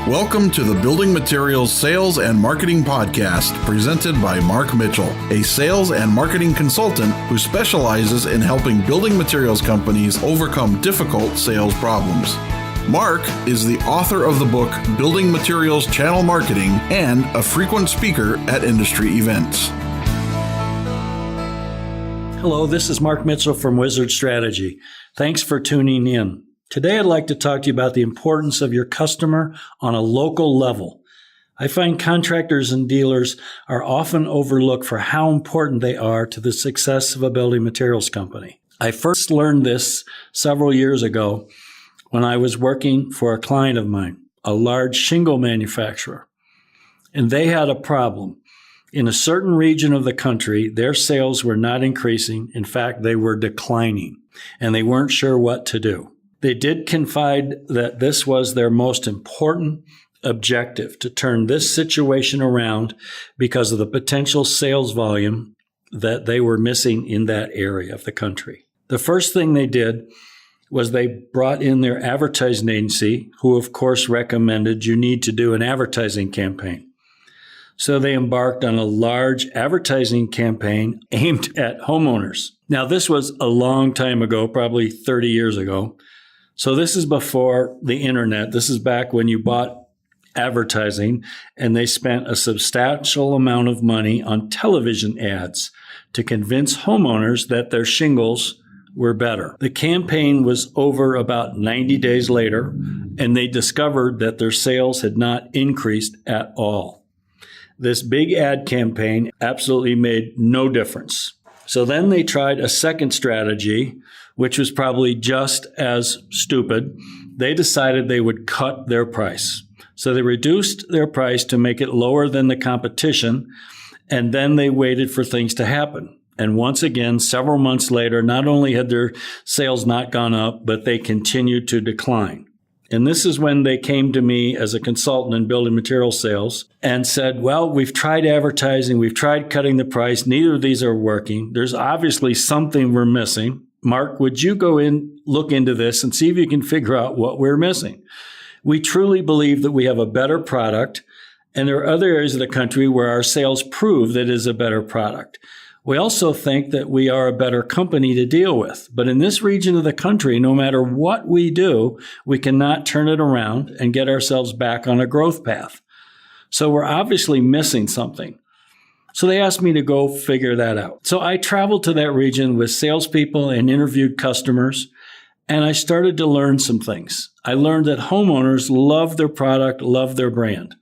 Welcome to the Building Materials Sales and Marketing Podcast, presented by Mark Mitchell, a sales and marketing consultant who specializes in helping building materials companies overcome difficult sales problems. Mark is the author of the book Building Materials Channel Marketing and a frequent speaker at industry events. Hello, this is Mark Mitchell from Wizard Strategy. Thanks for tuning in. Today, I'd like to talk to you about the importance of your customer on a local level. I find contractors and dealers are often overlooked for how important they are to the success of a building materials company. I first learned this several years ago when I was working for a client of mine, a large shingle manufacturer, and they had a problem. In a certain region of the country, their sales were not increasing. In fact, they were declining, and they weren't sure what to do. They did confide that this was their most important objective, to turn this situation around because of the potential sales volume that they were missing in that area of the country. The first thing they did was they brought in their advertising agency, who of course recommended you need to do an advertising campaign. So they embarked on a large advertising campaign aimed at homeowners. Now, this was a long time ago, probably 30 years ago. So this is before the internet. This is back when you bought advertising, and they spent a substantial amount of money on television ads to convince homeowners that their shingles were better. The campaign was over about 90 days later, and they discovered that their sales had not increased at all. This big ad campaign absolutely made no difference. So then they tried a second strategy, which was probably just as stupid. They decided they would cut their price. So they reduced their price to make it lower than the competition, and then they waited for things to happen. And once again, several months later, not only had their sales not gone up, but they continued to decline. And this is when they came to me as a consultant in building material sales and said, well, we've tried advertising, we've tried cutting the price, neither of these are working. There's obviously something we're missing. Mark, would you go in, look into this and see if you can figure out what we're missing? We truly believe that we have a better product, and there are other areas of the country where our sales prove that it is a better product. We also think that we are a better company to deal with. But in this region of the country, no matter what we do, we cannot turn it around and get ourselves back on a growth path. So we're obviously missing something. So they asked me to go figure that out. So I traveled to that region with salespeople and interviewed customers, and I started to learn some things. I learned that homeowners love their product, love their brand.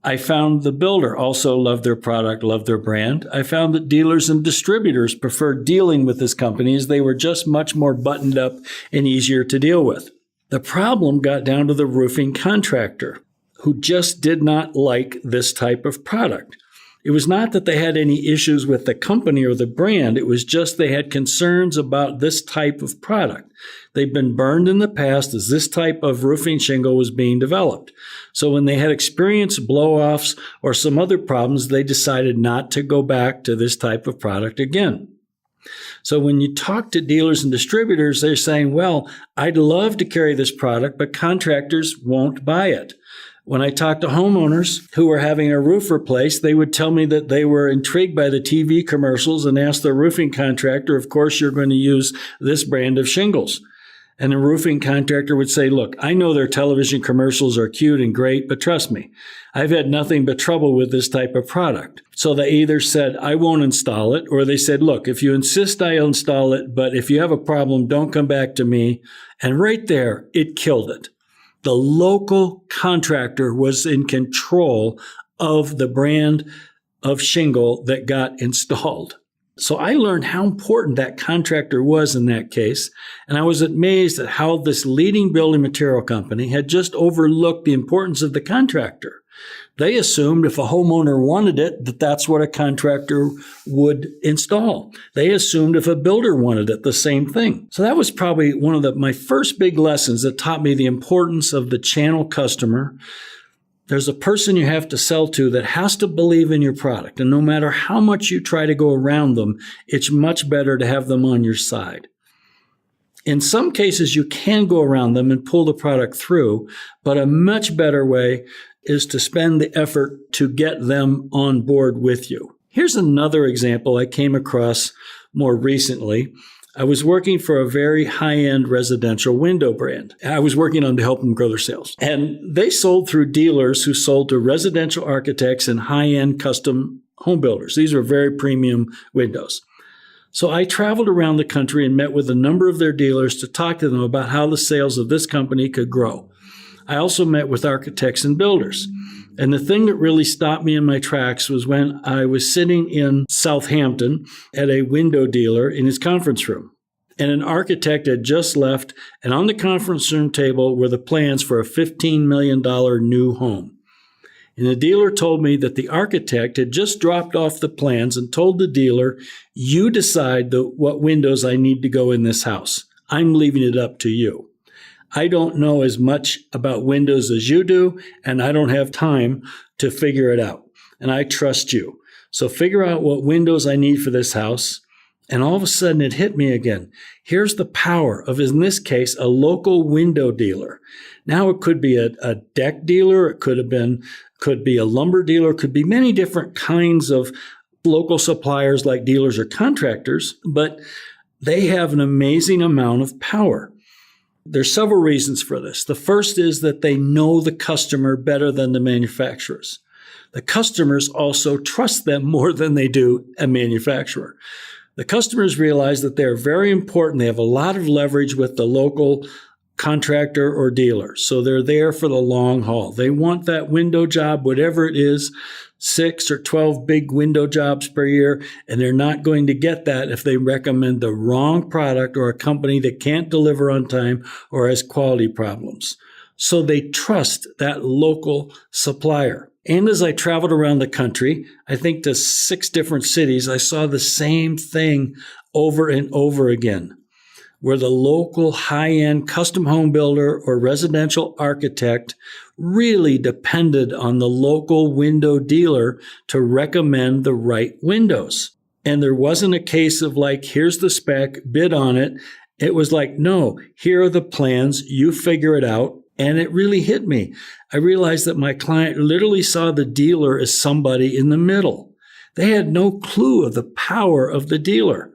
I found the builder also loved their product, loved their brand. I found that dealers and distributors preferred dealing with this company as they were just much more buttoned up and easier to deal with. The problem got down to the roofing contractor, who just did not like this type of product. It was not that they had any issues with the company or the brand. It was just they had concerns about this type of product. They'd been burned in the past as this type of roofing shingle was being developed. So when they had experienced blow-offs or some other problems, they decided not to go back to this type of product again. So when you talk to dealers and distributors, they're saying, well, I'd love to carry this product, but contractors won't buy it. When I talked to homeowners who were having a roof replaced, they would tell me that they were intrigued by the TV commercials and asked their roofing contractor, of course, you're going to use this brand of shingles. And the roofing contractor would say, look, I know their television commercials are cute and great, but trust me, I've had nothing but trouble with this type of product. So they either said, I won't install it, or they said, look, if you insist, I'll install it, but if you have a problem, don't come back to me. And right there, it killed it. The local contractor was in control of the brand of shingle that got installed. So I learned how important that contractor was in that case, and I was amazed at how this leading building material company had just overlooked the importance of the contractor. They assumed if a homeowner wanted it, that that's what a contractor would install. They assumed if a builder wanted it, the same thing. So that was probably one of my first big lessons that taught me the importance of the channel customer. There's a person you have to sell to that has to believe in your product. And no matter how much you try to go around them, it's much better to have them on your side. In some cases, you can go around them and pull the product through, but a much better way is to spend the effort to get them on board with you. Here's another example I came across more recently. I was working for a very high-end residential window brand. I was working on to help them grow their sales. And they sold through dealers who sold to residential architects and high-end custom home builders. These are very premium windows. So I traveled around the country and met with a number of their dealers to talk to them about how the sales of this company could grow. I also met with architects and builders. And the thing that really stopped me in my tracks was when I was sitting in Southampton at a window dealer in his conference room. And an architect had just left, and on the conference room table were the plans for a $15 million new home. And the dealer told me that the architect had just dropped off the plans and told the dealer, "You decide what windows I need to go in this house. I'm leaving it up to you. I don't know as much about windows as you do, and I don't have time to figure it out. And I trust you. So figure out what windows I need for this house." And all of a sudden it hit me again. Here's the power of, in this case, a local window dealer. Now it could be a deck dealer, it could be a lumber dealer, could be many different kinds of local suppliers like dealers or contractors, but they have an amazing amount of power. There's several reasons for this. The first is that they know the customer better than the manufacturers. The customers also trust them more than they do a manufacturer. The customers realize that they're very important. They have a lot of leverage with the local contractor or dealer. So they're there for the long haul. They want that window job, whatever it is, 6 or 12 big window jobs per year, and they're not going to get that if they recommend the wrong product or a company that can't deliver on time or has quality problems. So they trust that local supplier. And as I traveled around the country, I think to 6 different cities, I saw the same thing over and over again, where the local high-end custom home builder or residential architect really depended on the local window dealer to recommend the right windows. And there wasn't a case of like, here's the spec, bid on it. It was like, no, here are the plans, you figure it out. And it really hit me. I realized that my client literally saw the dealer as somebody in the middle. They had no clue of the power of the dealer.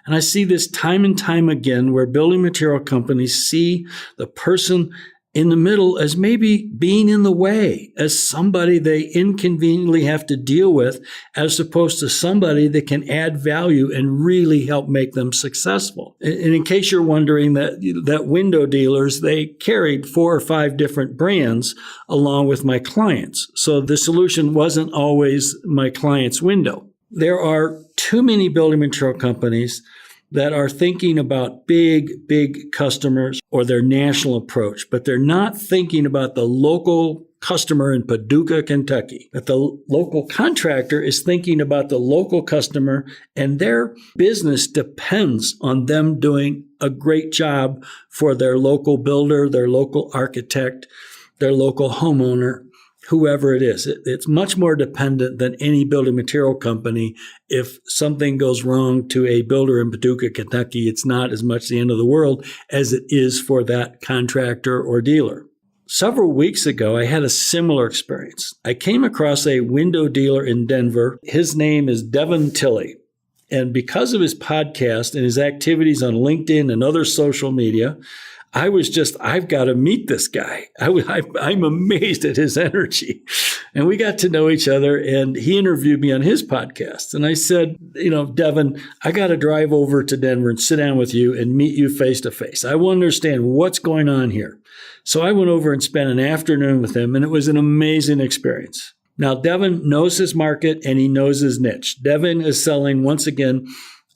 And I see this time and time again where building material companies see the person in the middle as maybe being in the way, as somebody they inconveniently have to deal with, as opposed to somebody that can add value and really help make them successful. And in case you're wondering, that window dealers, they carried 4 or 5 different brands along with my clients. So the solution wasn't always my client's window. There are too many building material companies that are thinking about big customers or their national approach, but they're not thinking about the local customer in Paducah, Kentucky. That the local contractor is thinking about the local customer, and their business depends on them doing a great job for their local builder, their local architect, their local homeowner, whoever it is. It's much more dependent than any building material company. If something goes wrong to a builder in Paducah, Kentucky, it's not as much the end of the world as it is for that contractor or dealer. Several weeks ago, I had a similar experience. I came across a window dealer in Denver. His name is Devin Tilley. And because of his podcast and his activities on LinkedIn and other social media, I've got to meet this guy. I'm amazed at his energy. And we got to know each other, and he interviewed me on his podcast. And I said, Devin, I got to drive over to Denver and sit down with you and meet you face to face. I want to understand what's going on here. So I went over and spent an afternoon with him, and it was an amazing experience. Now, Devin knows his market and he knows his niche. Devin is selling, once again,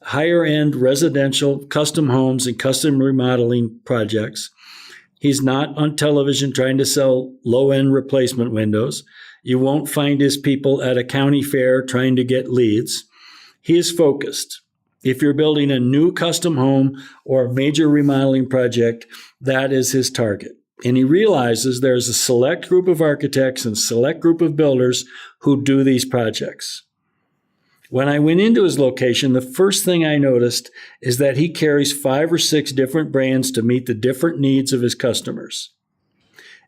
higher-end residential custom homes and custom remodeling projects. He's not on television trying to sell low-end replacement windows. You won't find his people at a county fair trying to get leads. He is focused. If you're building a new custom home or a major remodeling project, that is his target. And he realizes there's a select group of architects and select group of builders who do these projects. When I went into his location, the first thing I noticed is that he carries 5 or 6 different brands to meet the different needs of his customers.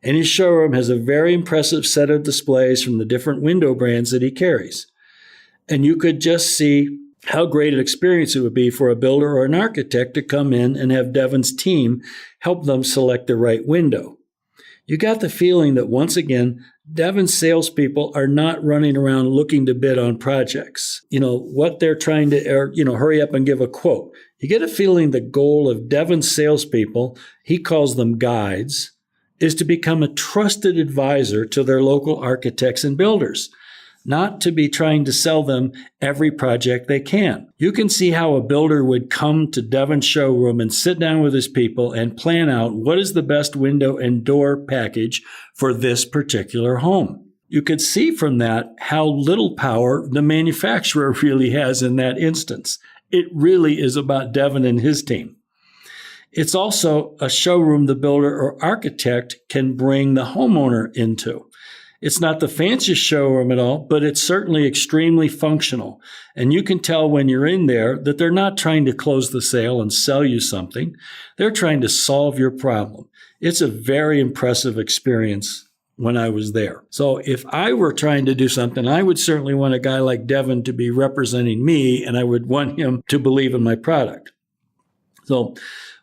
And his showroom has a very impressive set of displays from the different window brands that he carries. And you could just see how great an experience it would be for a builder or an architect to come in and have Devin's team help them select the right window. You got the feeling that once again, Devin's salespeople are not running around looking to bid on projects. What they're trying to, hurry up and give a quote. You get a feeling the goal of Devin's salespeople, he calls them guides, is to become a trusted advisor to their local architects and builders, not to be trying to sell them every project they can. You can see how a builder would come to Devin's showroom and sit down with his people and plan out what is the best window and door package for this particular home. You could see from that how little power the manufacturer really has in that instance. It really is about Devin and his team. It's also a showroom the builder or architect can bring the homeowner into. It's not the fanciest showroom at all, but it's certainly extremely functional. And you can tell when you're in there that they're not trying to close the sale and sell you something. They're trying to solve your problem. It's a very impressive experience when I was there. So if I were trying to do something, I would certainly want a guy like Devin to be representing me, and I would want him to believe in my product. So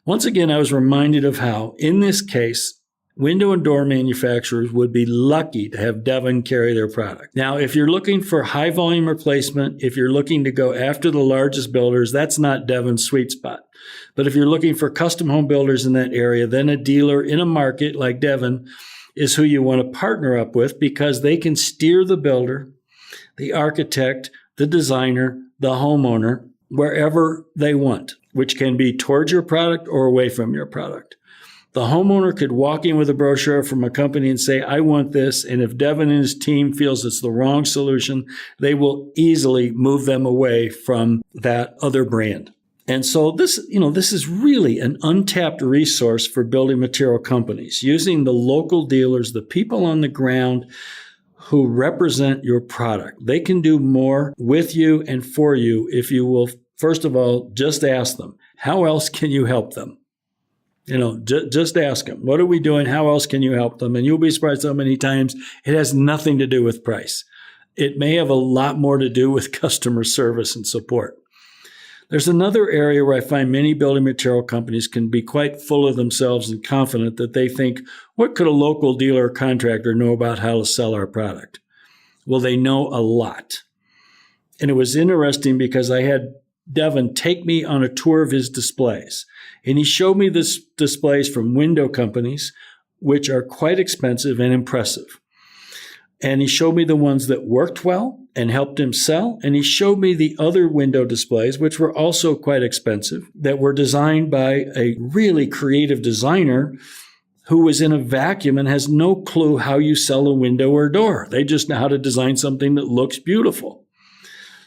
once again, I was reminded of how, in this case, window and door manufacturers would be lucky to have Devin carry their product. Now, if you're looking for high volume replacement, if you're looking to go after the largest builders, that's not Devin's sweet spot. But if you're looking for custom home builders in that area, then a dealer in a market like Devin is who you want to partner up with, because they can steer the builder, the architect, the designer, the homeowner, wherever they want, which can be towards your product or away from your product. The homeowner could walk in with a brochure from a company and say, I want this. And if Devin and his team feels it's the wrong solution, they will easily move them away from that other brand. And so this is really an untapped resource for building material companies, using the local dealers, the people on the ground who represent your product. They can do more with you and for you if you will, first of all, just ask them, how else can you help them? Just ask them, what are we doing? How else can you help them? And you'll be surprised how many times it has nothing to do with price. It may have a lot more to do with customer service and support. There's another area where I find many building material companies can be quite full of themselves and confident that they think, what could a local dealer or contractor know about how to sell our product? Well, they know a lot. And it was interesting because I had Devin take me on a tour of his displays. And he showed me this displays from window companies, which are quite expensive and impressive. And he showed me the ones that worked well and helped him sell. And he showed me the other window displays, which were also quite expensive, that were designed by a really creative designer who was in a vacuum and has no clue how you sell a window or door. They just know how to design something that looks beautiful.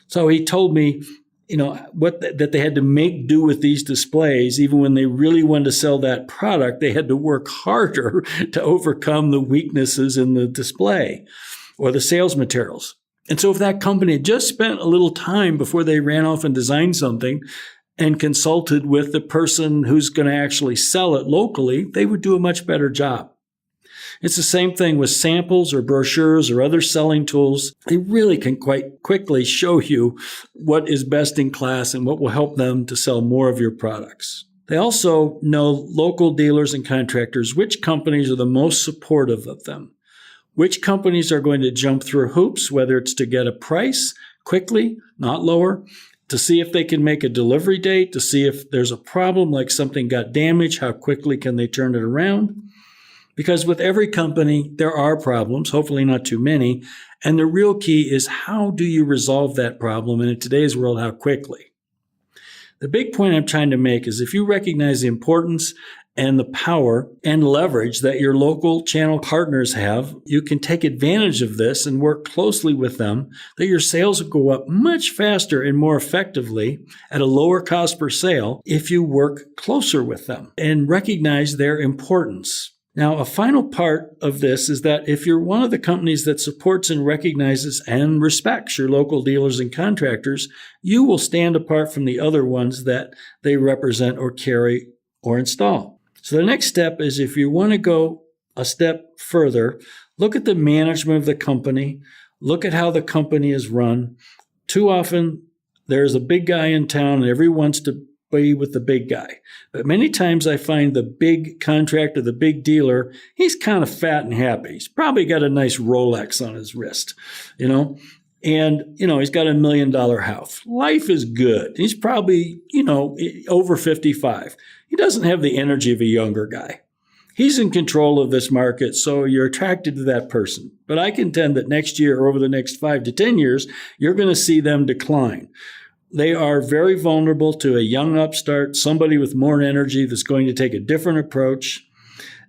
So he told me, that they had to make do with these displays. Even when they really wanted to sell that product, they had to work harder to overcome the weaknesses in the display or the sales materials. And so if that company had just spent a little time before they ran off and designed something and consulted with the person who's going to actually sell it locally, they would do a much better job. It's the same thing with samples or brochures or other selling tools. They really can quite quickly show you what is best in class and what will help them to sell more of your products. They also know, local dealers and contractors, which companies are the most supportive of them, which companies are going to jump through hoops, whether it's to get a price quickly, not lower, to see if they can make a delivery date, to see if there's a problem like something got damaged, how quickly can they turn it around. Because with every company, there are problems, hopefully not too many. And the real key is, how do you resolve that problem? And in today's world, how quickly? The big point I'm trying to make is, if you recognize the importance and the power and leverage that your local channel partners have, you can take advantage of this and work closely with them, that your sales will go up much faster and more effectively at a lower cost per sale if you work closer with them and recognize their importance. Now, a final part of this is that if you're one of the companies that supports and recognizes and respects your local dealers and contractors, you will stand apart from the other ones that they represent or carry or install. So the next step is, if you want to go a step further, look at the management of the company, look at how the company is run. Too often, there's a big guy in town and everyone wants to be with the big guy. But many times I find the big contractor, the big dealer, he's kind of fat and happy. He's probably got a nice Rolex on his wrist, and, he's got $1 million house. Life is good. He's probably, over 55. He doesn't have the energy of a younger guy. He's in control of this market, so you're attracted to that person. But I contend that next year or over the next 5 to 10 years, you're going to see them decline. They are very vulnerable to a young upstart, somebody with more energy that's going to take a different approach.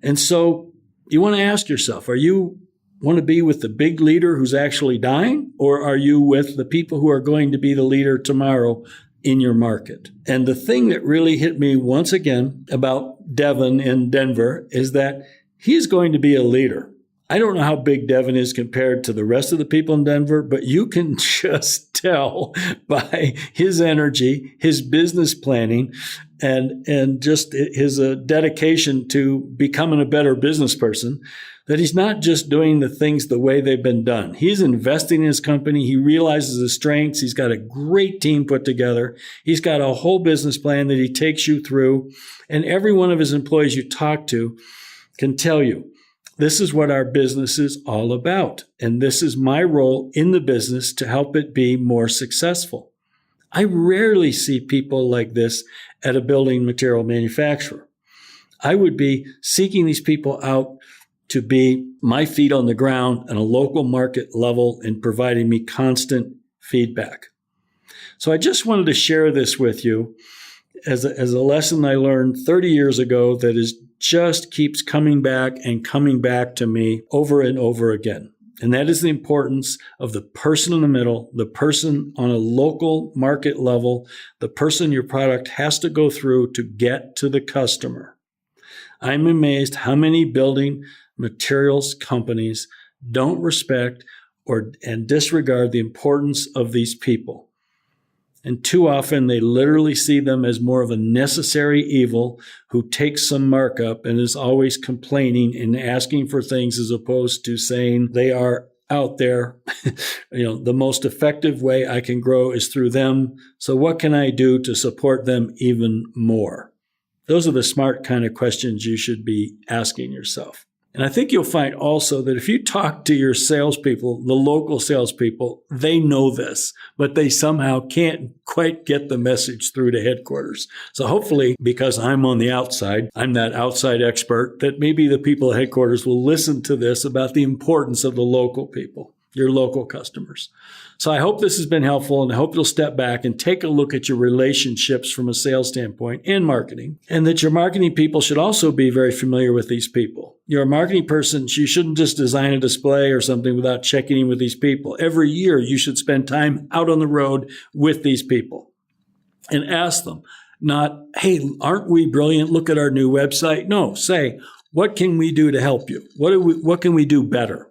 And so you want to ask yourself, are you want to be with the big leader who's actually dying, or are you with the people who are going to be the leader tomorrow in your market? And the thing that really hit me once again about Devin in Denver is that he's going to be a leader. I don't know how big Devin is compared to the rest of the people in Denver, but you can just tell by his energy, his business planning, and just his dedication to becoming a better business person, that he's not just doing the things the way they've been done. He's investing in his company. He realizes his strengths. He's got a great team put together. He's got a whole business plan that he takes you through. And every one of his employees you talk to can tell you, this is what our business is all about. And this is my role in the business to help it be more successful. I rarely see people like this at a building material manufacturer. I would be seeking these people out to be my feet on the ground on a local market level and providing me constant feedback. So I just wanted to share this with you as a lesson I learned 30 years ago that is just keeps coming back to me over and over again. And that is the importance of the person in the middle, the person on a local market level, the person your product has to go through to get to the customer. I'm amazed how many building materials companies don't respect and disregard the importance of these people. And too often they literally see them as more of a necessary evil who takes some markup and is always complaining and asking for things, as opposed to saying they are out there. The most effective way I can grow is through them. So what can I do to support them even more? Those are the smart kind of questions you should be asking yourself. And I think you'll find also that if you talk to your salespeople, the local salespeople, they know this, but they somehow can't quite get the message through to headquarters. So hopefully, because I'm on the outside, I'm that outside expert, that maybe the people at headquarters will listen to this about the importance of the local people, your local customers. So I hope this has been helpful, and I hope you'll step back and take a look at your relationships from a sales standpoint and marketing, and that your marketing people should also be very familiar with these people. You're a marketing person, you shouldn't just design a display or something without checking in with these people. Every year, you should spend time out on the road with these people and ask them, not, hey, aren't we brilliant? Look at our new website. No, say, what can we do to help you? What can we do better?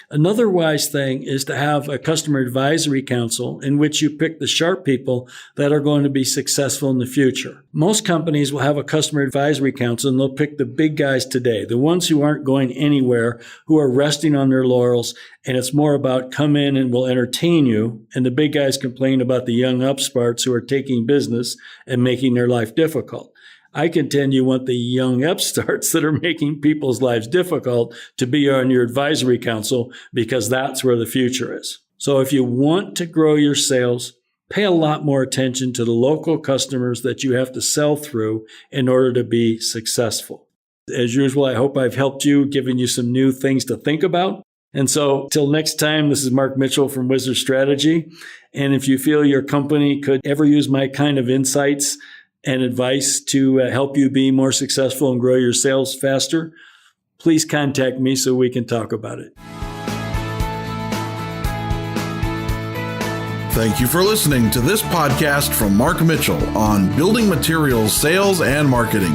Another wise thing is to have a customer advisory council in which you pick the sharp people that are going to be successful in the future. Most companies will have a customer advisory council, and they'll pick the big guys today, the ones who aren't going anywhere, who are resting on their laurels, and it's more about come in and we'll entertain you, and the big guys complain about the young upstarts who are taking business and making their life difficult. I contend you want the young upstarts that are making people's lives difficult to be on your advisory council, because that's where the future is. So if you want to grow your sales, pay a lot more attention to the local customers that you have to sell through in order to be successful. As usual, I hope I've helped you, given you some new things to think about. And so till next time, this is Mark Mitchell from Wizard Strategy. And if you feel your company could ever use my kind of insights and advice to help you be more successful and grow your sales faster, please contact me so we can talk about it. Thank you for listening to this podcast from Mark Mitchell on building materials, sales, and marketing.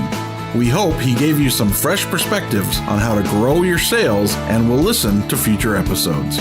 We hope he gave you some fresh perspectives on how to grow your sales and will listen to future episodes.